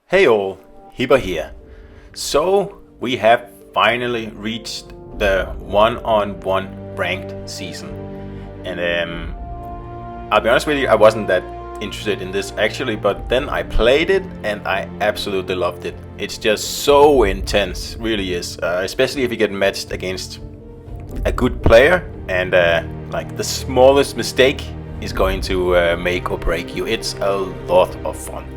Hey all, Hibber here. So we have finally reached the one-on-one ranked season. And I'll be honest with you, I wasn't that interested in this actually, but then I played it and I absolutely loved it. It's just so intense, really is. Especially if you get matched against a good player and like the smallest mistake is going to make or break you. It's a lot of fun.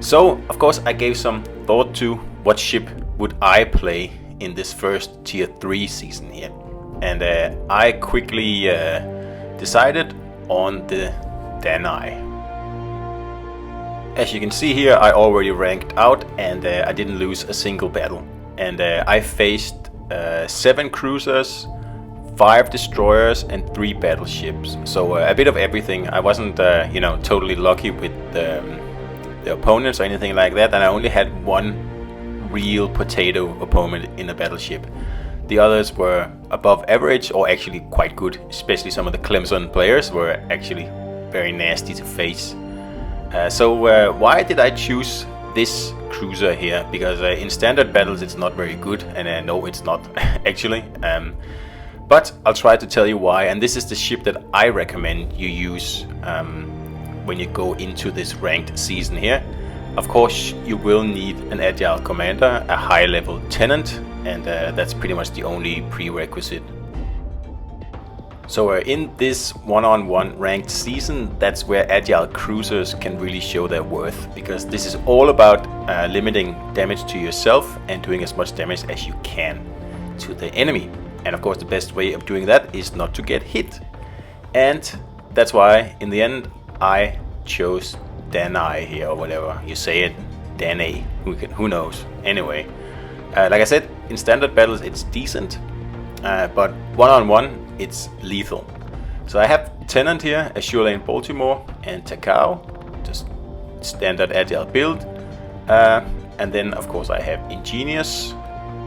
So, of course, I gave some thought to what ship would I play in this first tier 3 season here. And I quickly decided on the Danai. As you can see here, I already ranked out and I didn't lose a single battle. And I faced 7 cruisers, 5 destroyers and 3 battleships. So a bit of everything. I wasn't, totally lucky with the opponents or anything like that, and I only had one real potato opponent in a battleship. The others were above average or actually quite good, especially some of the Clemson players were actually very nasty to face. So why did I choose this cruiser here? Because in standard battles it's not very good, and no, it's not actually. But I'll try to tell you why, and this is the ship that I recommend you use when you go into this ranked season here. Of course, you will need an agile commander, a high level tenant, and that's pretty much the only prerequisite. So in this one-on-one ranked season, that's where agile cruisers can really show their worth, because this is all about limiting damage to yourself and doing as much damage as you can to the enemy. And of course the best way of doing that is not to get hit. And that's why in the end I chose Danai here, or whatever you say it, Danai, who knows. Anyway, like I said, in standard battles it's decent, but one-on-one it's lethal. So I have Tenant here, Azure Lane Baltimore and Takao, just standard agile build, and then of course I have Ingenious,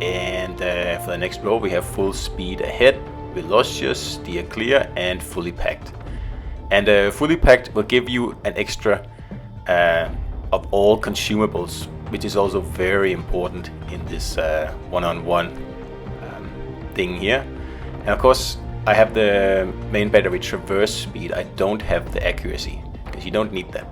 and for the next row we have Full Speed Ahead, Velocious, Steer Clear and Fully Packed. And Fully Packed will give you an extra of all consumables, which is also very important in this one-on-one thing here. And of course I have the main battery traverse speed. I don't have the accuracy, because you don't need that.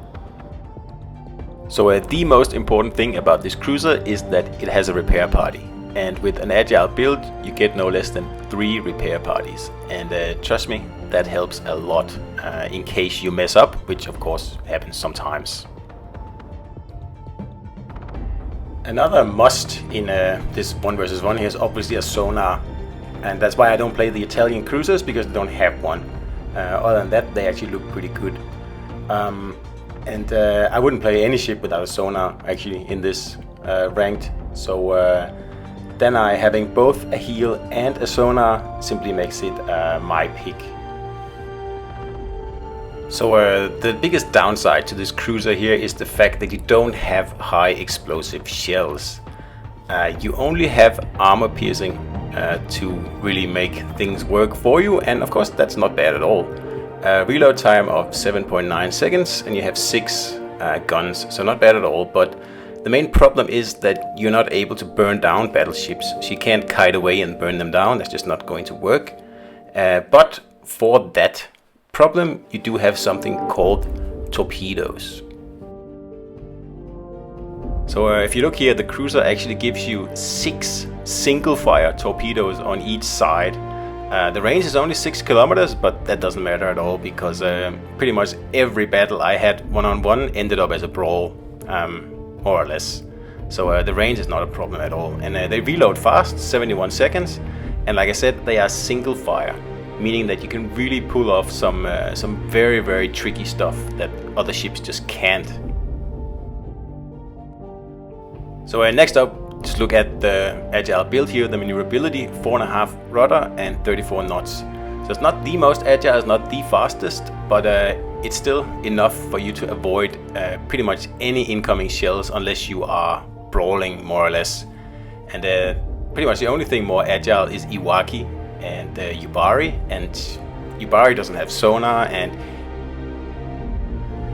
So the most important thing about this cruiser is that it has a repair party. And with an agile build you get no less than 3 repair parties, and trust me, that helps a lot in case you mess up, which of course happens sometimes. Another must in this 1 versus 1 here is obviously a sonar, and that's why I don't play the Italian cruisers, because they don't have one. Other than that, they actually look pretty good. And I wouldn't play any ship without a sonar actually in this ranked. So then having both a heal and a sonar simply makes it my pick. So the biggest downside to this cruiser here is the fact that you don't have high explosive shells. You only have armor piercing to really make things work for you, and of course that's not bad at all. Reload time of 7.9 seconds, and you have 6 guns, so not bad at all. But the main problem is that you're not able to burn down battleships, so you can't kite away and burn them down. That's just not going to work. But for that problem, you do have something called torpedoes. So if you look here, the cruiser actually gives you 6 single-fire torpedoes on each side. The range is only 6 kilometers, but that doesn't matter at all, because pretty much every battle I had one-on-one ended up as a brawl. More or less. So the range is not a problem at all, and they reload fast, 71 seconds, and like I said, they are single fire, meaning that you can really pull off some very, very tricky stuff that other ships just can't. So next up, just look at the agile build here. The maneuverability, 4.5 rudder and 34 knots. So it's not the most agile, it's not the fastest, but it's still enough for you to avoid pretty much any incoming shells unless you are brawling, more or less. And pretty much the only thing more agile is Iwaki and Yubari, and Yubari doesn't have sonar, and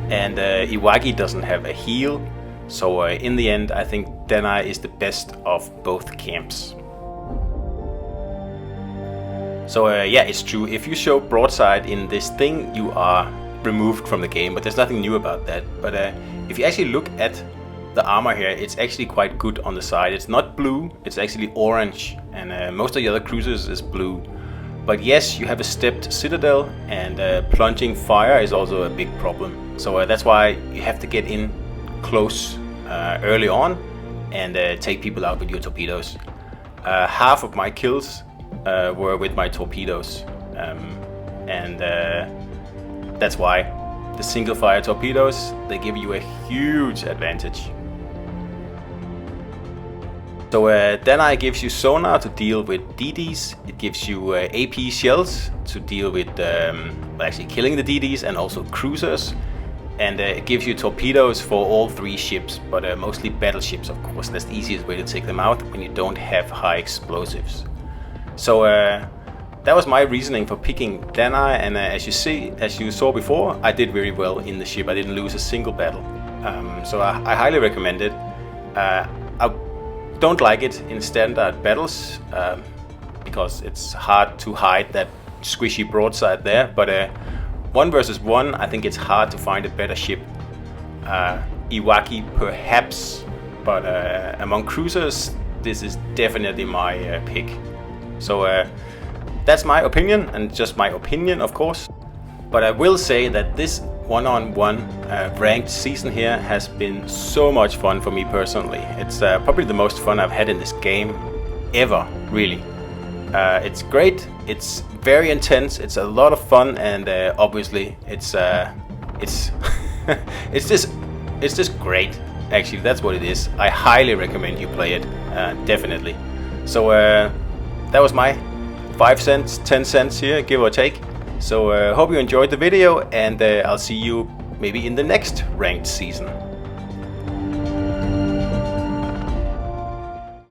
Iwaki doesn't have a heal. So in the end, I think Deni is the best of both camps. So yeah, it's true. If you show broadside in this thing, you are removed from the game, but there's nothing new about that. But if you actually look at the armor here, it's actually quite good on the side. It's not blue, it's actually orange, and most of the other cruisers is blue. But yes, you have a stepped citadel, and plunging fire is also a big problem. So that's why you have to get in close early on and take people out with your torpedoes. Half of my kills were with my torpedoes, and that's why the single fire torpedoes, they give you a huge advantage. So Deni gives you sonar to deal with DDs, it gives you AP shells to deal with actually killing the DDs and also cruisers, and it gives you torpedoes for all 3 ships, but mostly battleships, of course. That's the easiest way to take them out when you don't have high explosives. So that was my reasoning for picking Deni, and as you saw before, I did very well in the ship. I didn't lose a single battle, so I highly recommend it. I don't like it in standard battles because it's hard to hide that squishy broadside there, but 1 versus 1, I think it's hard to find a better ship. Iwaki perhaps, but among cruisers, this is definitely my pick. So that's my opinion, and just my opinion, of course. But I will say that this one-on-one ranked season here has been so much fun for me personally. It's probably the most fun I've had in this game ever, really. It's great, it's very intense, it's a lot of fun, and obviously it's it's just great. Actually, that's what it is. I highly recommend you play it, definitely. So that was my 5 cents, 10 cents here, give or take. So hope you enjoyed the video, and I'll see you maybe in the next ranked season.